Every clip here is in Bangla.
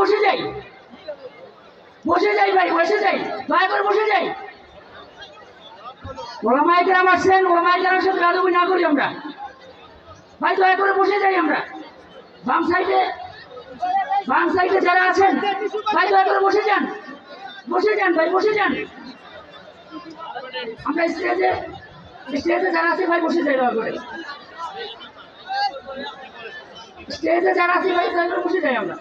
বসে যাই, বসে যাই ভাই, বসে যাই, দয়া করে বসে যাই। ওলামায়ে কেরাম আসছেন, ওলামায়ে কেরামের সাথে বেয়াদবি না করি আমরা ভাই, দয়া করে বসে যাই আমরা। বাম সাইডে যারা আছেন ভাই দয়া করে বসে যান, বসে যান ভাই, বসে যান। আমরা স্টেজে যারা আছে ভাই বসে যাই, দয়া করে স্টেজে যারা আছে ভাই দয়া করে বসে যাই আমরা,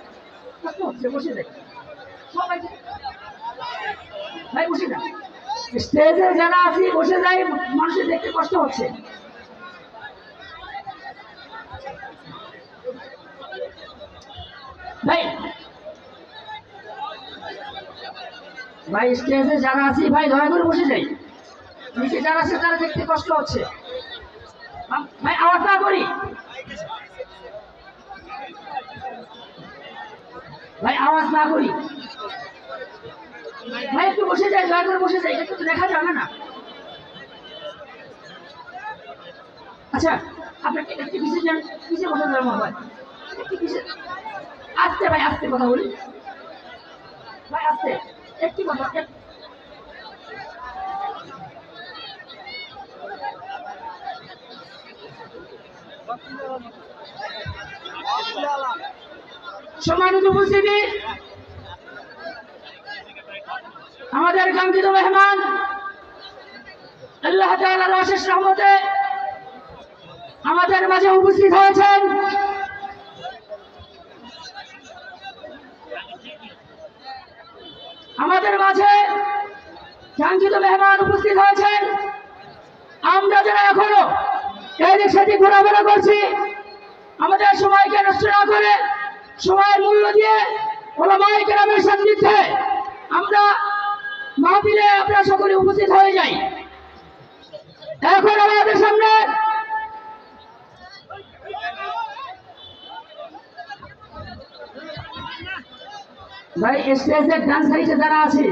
বসে যাই ভাই, বসে যান। স্টেজে যারা আছি বসে যাই, মানুষের দেখতে কষ্ট হচ্ছে ভাই। ভাই স্টেজে যারা আছি ভাই দয়া করে বসে যাই, নিচে যারা আছে তারা দেখতে কষ্ট হচ্ছে ভাই, আওয়াজ না করি ভাই, আওয়াজ না করি ভাই, একটু বসে যাই, দয়া করে বসে যাই, একটু দেখা যাবে না। আচ্ছা আপনাকে একটু পিছিয়ে যান, পিছিয়ে বসে যাবেন ভাই, একটু পিছিয়ে আস্তে ভাই, আস্তে কথা বলি ভাই, আস্তে একটু কথা। সম্মানিত উপস্থিতি, আমাদের কাঙ্ক্ষিত মেহমান আল্লাহ তাআলার অশেষ রহমতে আমাদের মাঝে উপস্থিত হয়েছেন। আমাদের মাঝে কাঙ্ক্ষিত মেহমান উপস্থিত হয়েছেন। আমরা যারা এখনো এদিক সেদিক ঘোরাফেরা করছি, আমাদের সময়কে নষ্ট না করে সময়ের মূল্য দিয়ে ওলামায়ে কেরামের সান্নিধ্যে আমরা মাহফিলে আপনারা সকলে উপস্থিত হয়ে যাই। এখন আমাদের সামনে ভাই স্টেজের ডান সাইডে যারা আছে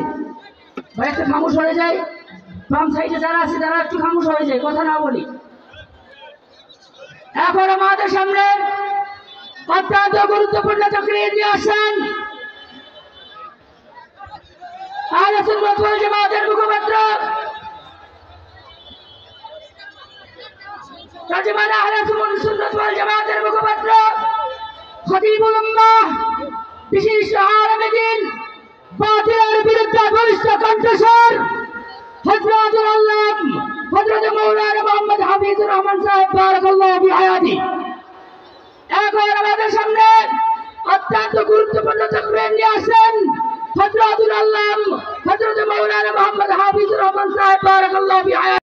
ভাই একটু খামোশ হয়ে যায়, বাম সাইডে যারা আছে তারা একটু খামোশ হয়ে যায়, কথা না বলি। এখন আমাদের সামনে অত্যন্ত গুরুত্বপূর্ণ তাকরীর নিয়ে আসেন আহলে সুন্নাত ওয়াল জামাতের মুখপাত্র তারজমান আহলে সুন্নাত ওয়াল জামাতের মুখপাত্র খতিবুল উম্মাহ বিশিষ্ট আলেম বাতিলের বিরুদ্ধে বলিষ্ঠ কণ্ঠস্বর হযরতুল আল্লাহ হযরত মাওলানা মুহাম্মদ হাফিজুর রহমান সাহেব বারাকাল্লাহু ফি হায়াতি। এখন আমাদের সামনে অত্যন্ত গুরুত্বপূর্ণ তাকরীর নিয়ে আসেন হযরতুল আল্লাহ হযরত মাওলানা মুহাম্মদ হাফিজুর রহমান সাহেব বারাকাল্লাহু ফি হায়াতি।